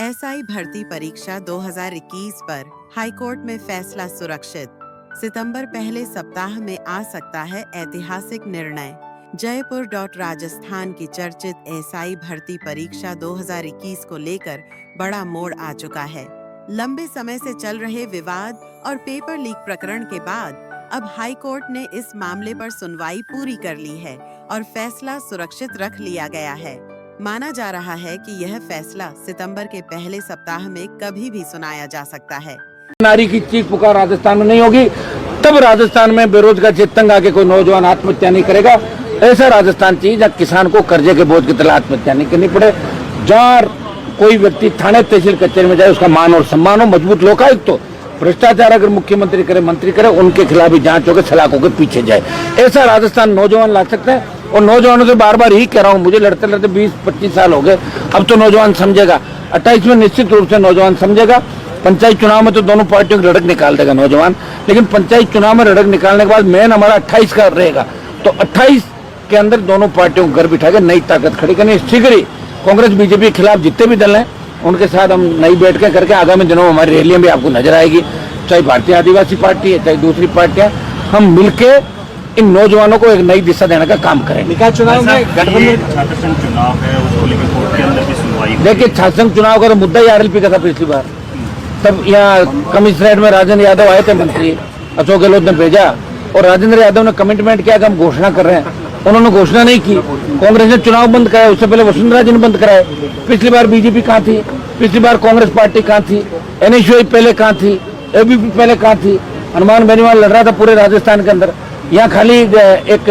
SI भर्ती परीक्षा 2021 पर हाईकोर्ट में फैसला सुरक्षित। सितंबर पहले सप्ताह में आ सकता है ऐतिहासिक निर्णय। जयपुर राजस्थान की चर्चित एसआई भर्ती परीक्षा 2021 को लेकर बड़ा मोड़ आ चुका है। लंबे समय से चल रहे विवाद और पेपर लीक प्रकरण के बाद अब हाईकोर्ट ने इस मामले पर सुनवाई पूरी कर ली है और फैसला सुरक्षित रख लिया गया है। माना जा रहा है कि यह फैसला सितंबर के पहले सप्ताह में कभी भी सुनाया जा सकता है। नारी की चीख पुकार राजस्थान में नहीं होगी, तब राजस्थान में बेरोजगार से तंग आके कोई नौजवान आत्महत्या नहीं करेगा। ऐसा राजस्थान चाहिए जहाँ किसान को कर्जे के बोझ की तरह आत्महत्या नहीं करनी पड़े, जहाँ कोई व्यक्ति थाने तहसील कचहरी में जाए उसका मान और सम्मान हो, मजबूत लोकायुक्त तो भ्रष्टाचार अगर मुख्यमंत्री करे मंत्री करे उनके खिलाफ भी जांच होकर सलाखों के पीछे जाए। ऐसा राजस्थान नौजवान ला सकते हैं। और नौजवानों से बार बार ही कह रहा हूँ, मुझे लड़ते लड़ते 20-25 साल हो गए, अब तो नौजवान समझेगा। 28 में निश्चित रूप से नौजवान समझेगा। पंचायत चुनाव में तो दोनों पार्टियों की रड़क निकाल देगा नौजवान, लेकिन पंचायत चुनाव में रड़क निकालने के बाद मेन हमारा 28 का रहेगा। तो 28 के अंदर दोनों पार्टियों को घर बिठा के नई ताकत खड़ी करनी। शीघ्र ही कांग्रेस बीजेपी के खिलाफ जितने भी दल हैं उनके साथ हम नई बैठकें करके आगामी दिनों में हमारी रैलियां भी आपको नजर आएगी, चाहे भारतीय आदिवासी पार्टी है चाहे दूसरी पार्टियां, हम मिलके इन नौजवानों को एक नई दिशा देने का काम करेंगे। निकाय चुनाव में गठबंधन छात्र संघ चुनाव है, उसको लेकर कोर्ट के अंदर भी सुनवाई। देखिए, छात्र संघ चुनाव का तो मुद्दा ही आरएलपी का था पिछली बार। तब यहाँ कमिश्नरेट में राजेंद्र यादव आए थे मंत्री, अशोक गहलोत ने भेजा और राजेंद्र यादव ने कमिटमेंट किया कि हम घोषणा कर रहे हैं। उन्होंने घोषणा नहीं की, कांग्रेस ने चुनाव बंद कराया, उससे पहले वसुंधरा जी ने बंद कराए। पिछली बार बीजेपी कहाँ थी, पिछली बार कांग्रेस पार्टी कहाँ थी, एनएसयूआई पहले कहाँ थी, एबीपी पहले कहाँ थी। हनुमान बेनीवाल लड़ रहा था पूरे राजस्थान के अंदर, यहाँ खाली एक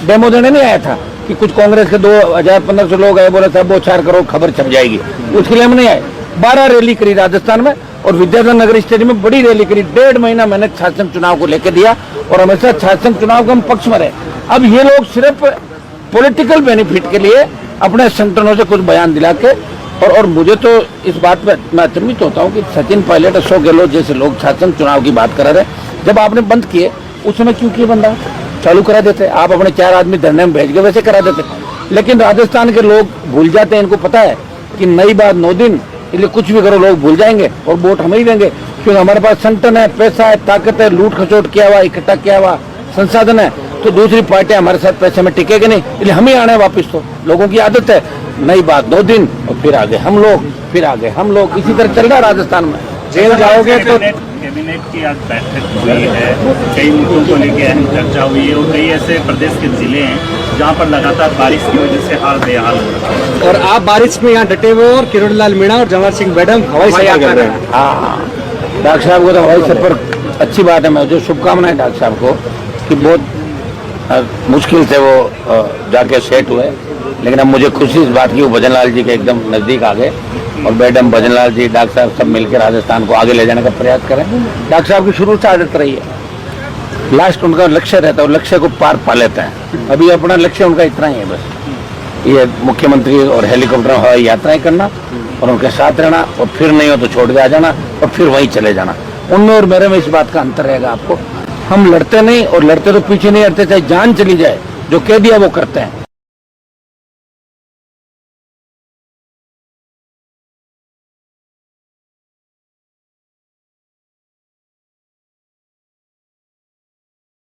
डेमो देने नहीं आया था कि कुछ कांग्रेस के 2000-1500 लोग आए, बोले साहब वो 4 करोड़ खबर छप जाएगी, उसके लिए हम नहीं आए। 12 रैली करी राजस्थान में और विद्याधर नगर स्टेडियम में बड़ी रैली करी। 1.5 महीना मैंने छात्र संघ चुनाव को लेकर दिया और हमेशा छात्र संघ चुनाव के हम पक्ष में रहे। अब ये लोग सिर्फ पॉलिटिकल बेनिफिट के लिए अपने संगठनों से कुछ बयान दिला के और मुझे तो इस बात पर मैं अचंभित होता हूँ कि सचिन पायलट, अशोक गहलोत जैसे लोग छात्र संघ चुनाव की बात कर रहे हैं। जब आपने बंद किए उस समय क्यों किए बंदा, चालू करा देते। आप अपने 4 आदमी धरने में भेज के वैसे करा देते। लेकिन राजस्थान के लोग भूल जाते हैं, इनको पता है कि नई बात 9 दिन, इसलिए कुछ भी करो लोग भूल जाएंगे और वोट हम ही देंगे, क्योंकि हमारे पास संगठन है, पैसा है, ताकत है, लूट खसोट किया हुआ इकट्ठा किया हुआ संसाधन है। तो दूसरी पार्टियां हमारे साथ पैसे में टिकेगी नहीं, इसलिए हम ही आने वापिस। तो लोगों की आदत है, नई बात 2 दिन और फिर आगे हम लोग, फिर आगे हम लोग, इसी तरह चल रहा राजस्थान में। जेल जाओगे तो कैबिनेट की आज बैठक हुई है, कई मुद्दों को लेकर अहम चर्चा हुई है और कई ऐसे प्रदेश के जिले हैं जहां पर लगातार बारिश की वजह से हाल बेहाल हो रहा है। और आप बारिश में यहाँ डटे हुए और किरोड़ीलाल मीणा और जवाहर सिंह मैडम हवाई सफर कर रहे हैं। हाँ, डॉक्टर साहब को तो हवाई सफर अच्छी बात है। मैं जो शुभकामनाएं डॉक्टर साहब को कि बहुत मुश्किल से वो जाके सेट हुए, लेकिन अब मुझे खुशी इस बात की वो भजनलाल जी के एकदम नज़दीक आ गए और मैडम भजनलाल जी, डॉक्टर साहब सब मिलकर राजस्थान को आगे ले जाने का प्रयास करें। डॉक्टर साहब की शुरू से आदत रही है, लास्ट उनका लक्ष्य रहता है और लक्ष्य को पार पा लेते हैं। अभी अपना लक्ष्य उनका इतना ही है बस, ये मुख्यमंत्री और हेलीकॉप्टर हवाई यात्राएं करना और उनके साथ रहना और फिर नहीं हो तो छोड़ के आ जाना और फिर वहीं चले जाना। उनमें और मेरे में इस बात का अंतर रहेगा आपको। हम लड़ते नहीं और लड़ते तो पीछे नहीं हटते, चाहे जान चली जाए, जो कह दिया वो करते हैं।